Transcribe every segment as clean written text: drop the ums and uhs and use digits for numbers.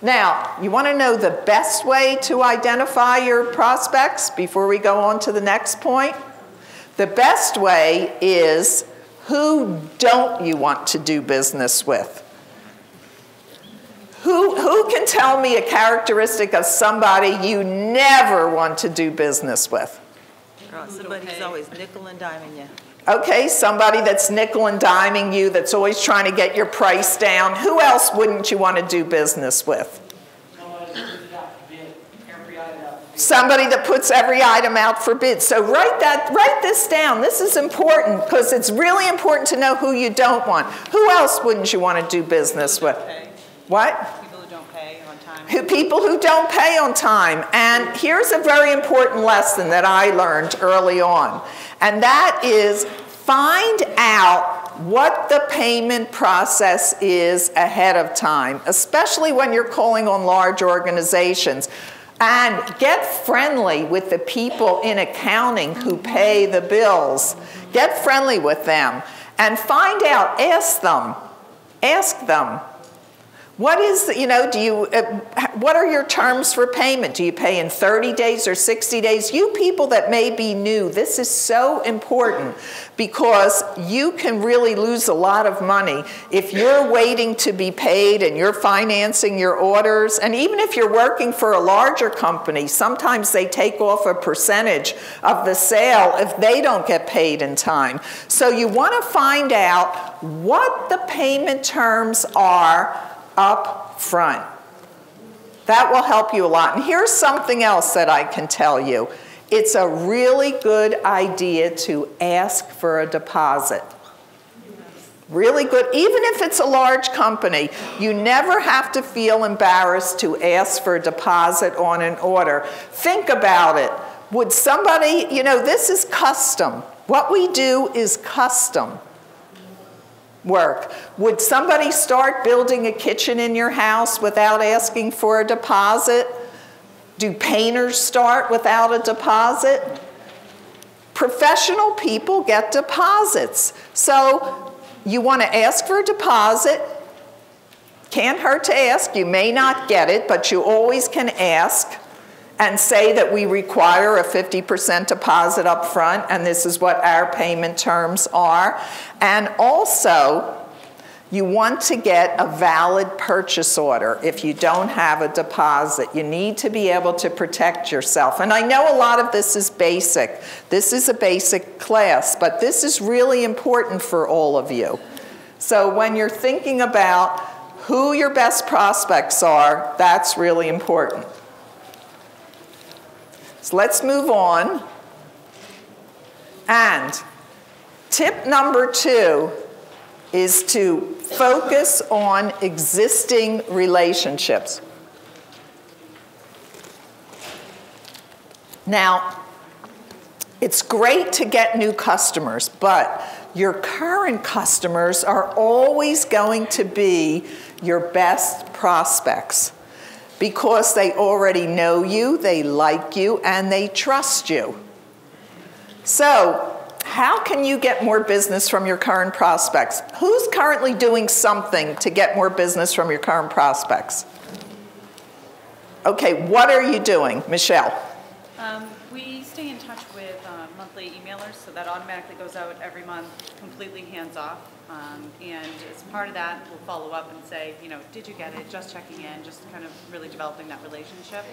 Now, you want to know the best way to identify your prospects before we go on to the next point? The best way is, who don't you want to do business with? Who can tell me a characteristic of somebody you never want to do business with? Somebody who's always nickel and diming you. Okay, somebody that's nickel and diming you, that's always trying to get your price down. Who else wouldn't you want to do business with? Somebody that puts every item out for bid. So write this down. This is important because it's really important to know who you don't want. Who else wouldn't you want to do business with? What? People who don't pay on time. People who don't pay on time. And here's a very important lesson that I learned early on. And that is, find out what the payment process is ahead of time, especially when you're calling on large organizations. And get friendly with the people in accounting who pay the bills. Get friendly with them and find out, ask them, what is, what are your terms for payment? Do you pay in 30 days or 60 days? You people that may be new, this is so important because you can really lose a lot of money if you're waiting to be paid and you're financing your orders. And even if you're working for a larger company, sometimes they take off a percentage of the sale if they don't get paid in time. So you want to find out what the payment terms are up front. That will help you a lot. And here's something else that I can tell you. It's a really good idea to ask for a deposit. Really good. Even if it's a large company, you never have to feel embarrassed to ask for a deposit on an order. Think about it. Would somebody, this is custom. What we do is custom work. Would somebody start building a kitchen in your house without asking for a deposit? Do painters start without a deposit? Professional people get deposits. So you want to ask for a deposit. Can't hurt to ask. You may not get it, but you always can ask and say that we require a 50% deposit up front, and this is what our payment terms are. And also, you want to get a valid purchase order if you don't have a deposit. You need to be able to protect yourself. And I know a lot of this is basic. This is a basic class, but this is really important for all of you. So when you're thinking about who your best prospects are, that's really important. So let's move on. And tip number 2 is to focus on existing relationships. Now, it's great to get new customers, but your current customers are always going to be your best prospects, because they already know you, they like you, and they trust you. So, how can you get more business from your current prospects? Who's currently doing something to get more business from your current prospects? Okay, what are you doing? Michelle? We stay in touch with monthly emailers, so that automatically goes out every month, completely hands-off. And as part of that, we'll follow up and say, did you get it? Just checking in, just kind of really developing that relationship.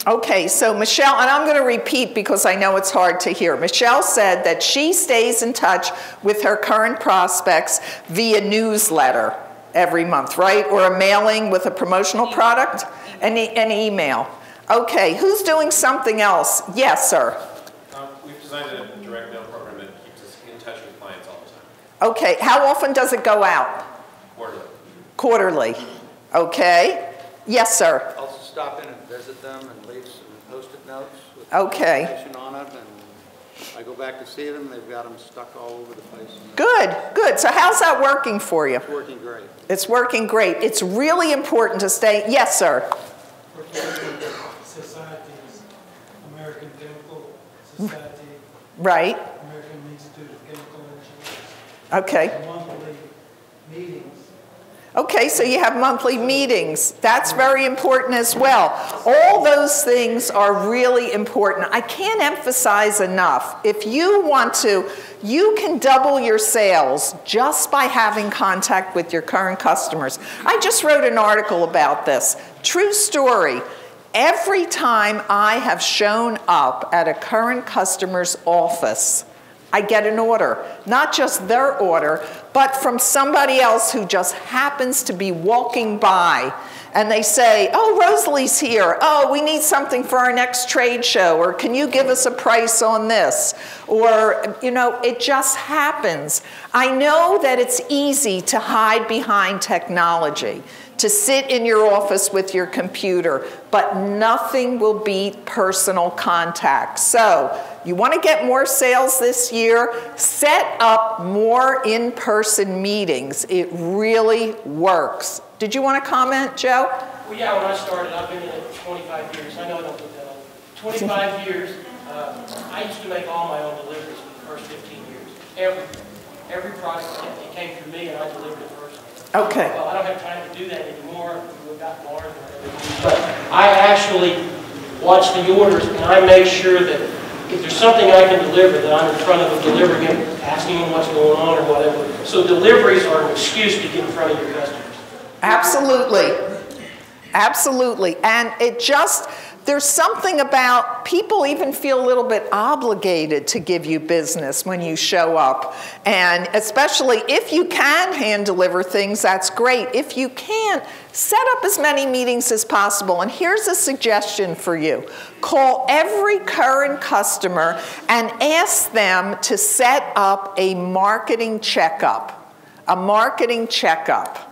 Okay, so Michelle, and I'm going to repeat because I know it's hard to hear. Michelle said that she stays in touch with her current prospects via newsletter every month, right? Or a mailing with a promotional product? An email. Okay, who's doing something else? Yes, sir. We've designed a direct mail program that keeps us in touch with clients all the time. Okay, how often does it go out? Quarterly. Quarterly. Okay. Yes, sir. I'll stop in and visit them and leave some Post-it notes with information on it, and I go back to see them. They've got them stuck all over the place. Good, good. So how's that working for you? It's working great. It's working great. It's really important to stay. Yes, sir. Societies, American Chemical Society, right. American Institute of Chemical Engineers. Okay. Monthly meetings. Okay, so you have monthly meetings. That's very important as well. All those things are really important. I can't emphasize enough. If you want to, you can double your sales just by having contact with your current customers. I just wrote an article about this. True story. Every time I have shown up at a current customer's office, I get an order. Not just their order, but from somebody else who just happens to be walking by. And they say, oh, Rosalie's here. Oh, we need something for our next trade show. Or can you give us a price on this? Or, you know, it just happens. I know that it's easy to hide behind technology, to sit in your office with your computer, but nothing will beat personal contact. So you want to get more sales this year, set up more in-person meetings. It really works. Did you want to comment, Joe? Well, yeah, when I started, I've been in it 25 years. I know I don't look that old. 25 years, I used to make all my own deliveries for the first 15 years. Every product it came through me and I delivered it first. Okay. Well, I don't have time to do that anymore. We've got more. But I actually watch the orders and I make sure that if there's something I can deliver, that I'm in front of them delivering it, asking them what's going on or whatever. So deliveries are an excuse to get in front of your customers. Absolutely. Absolutely. And it just, there's something about, people even feel a little bit obligated to give you business when you show up. And especially if you can hand deliver things, that's great. If you can't, set up as many meetings as possible. And here's a suggestion for you. Call every current customer and ask them to set up a marketing checkup. A marketing checkup.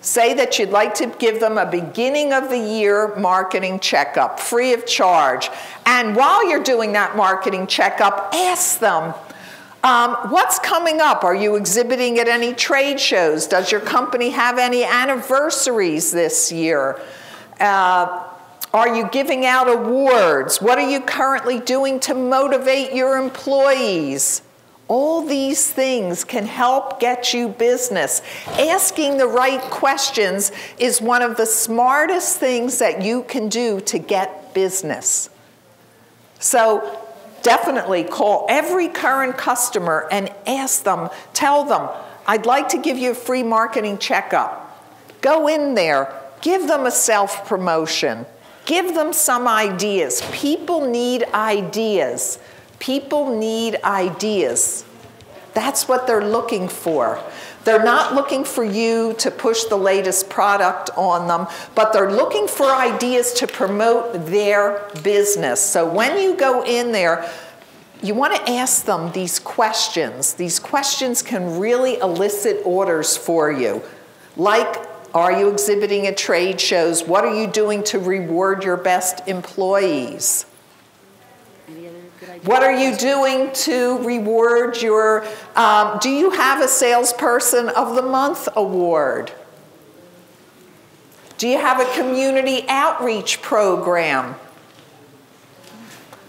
Say that you'd like to give them a beginning of the year marketing checkup, free of charge. And while you're doing that marketing checkup, ask them, what's coming up? Are you exhibiting at any trade shows? Does your company have any anniversaries this year? Are you giving out awards? What are you currently doing to motivate your employees? All these things can help get you business. Asking the right questions is one of the smartest things that you can do to get business. So definitely call every current customer and ask them, tell them, I'd like to give you a free marketing checkup. Go in there, give them a self-promotion, give them some ideas. People need ideas. People need ideas. That's what they're looking for. They're not looking for you to push the latest product on them, but they're looking for ideas to promote their business. So when you go in there, you want to ask them these questions. These questions can really elicit orders for you. Like, are you exhibiting at trade shows? What are you doing to reward your best employees? What are you doing to reward your, do you have a Salesperson of the Month award? Do you have a community outreach program?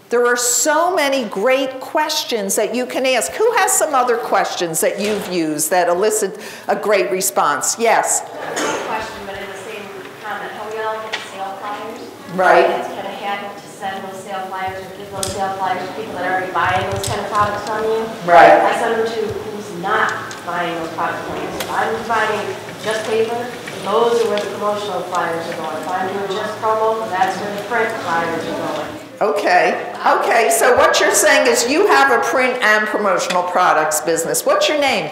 There are so many great questions that you can ask. Who has some other questions that you've used that elicit a great response? Yes? Same question, but in the same comment. How we all get the sale flyers? Right. It's kind of habit to send those sale flyers or give those sale flyers to people that are already buying those kind of products from you. Right. I send them to who's not buying those products from you. So if I'm buying just paper, those are where the promotional flyers are going. If I'm doing just promo, that's where the print flyers are going. Okay. Okay, so what you're saying is you have a print and promotional products business. What's your name?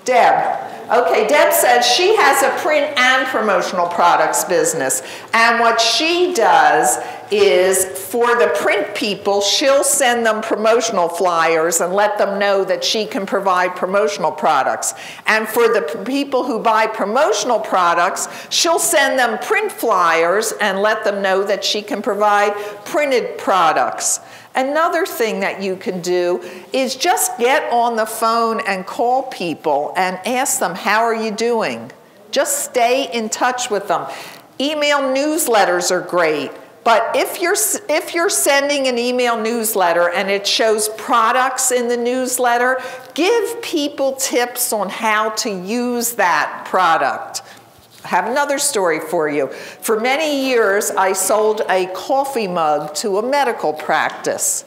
Deb. Okay, Deb says she has a print and promotional products business. And what she does is for the print people, she'll send them promotional flyers and let them know that she can provide promotional products. And for the people who buy promotional products, she'll send them print flyers and let them know that she can provide printed products. Another thing that you can do is just get on the phone and call people and ask them, how are you doing? Just stay in touch with them. Email newsletters are great. But if you're sending an email newsletter and it shows products in the newsletter, give people tips on how to use that product. I have another story for you. For many years, I sold a coffee mug to a medical practice.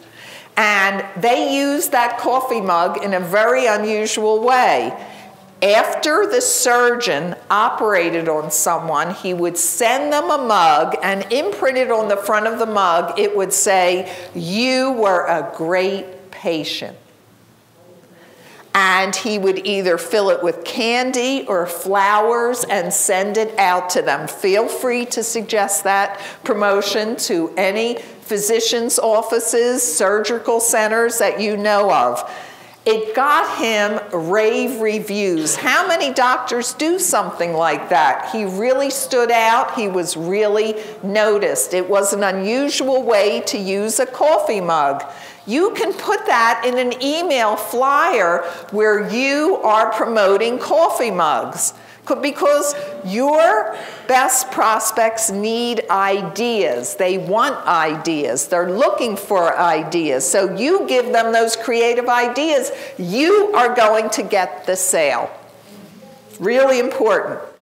And they used that coffee mug in a very unusual way. After the surgeon operated on someone, he would send them a mug, and imprinted on the front of the mug, it would say, "You were a great patient." And he would either fill it with candy or flowers and send it out to them. Feel free to suggest that promotion to any physicians' offices, surgical centers that you know of. It got him rave reviews. How many doctors do something like that? He really stood out. He was really noticed. It was an unusual way to use a coffee mug. You can put that in an email flyer where you are promoting coffee mugs, because your best prospects need ideas. They want ideas. They're looking for ideas. So you give them those creative ideas, you are going to get the sale. Really important.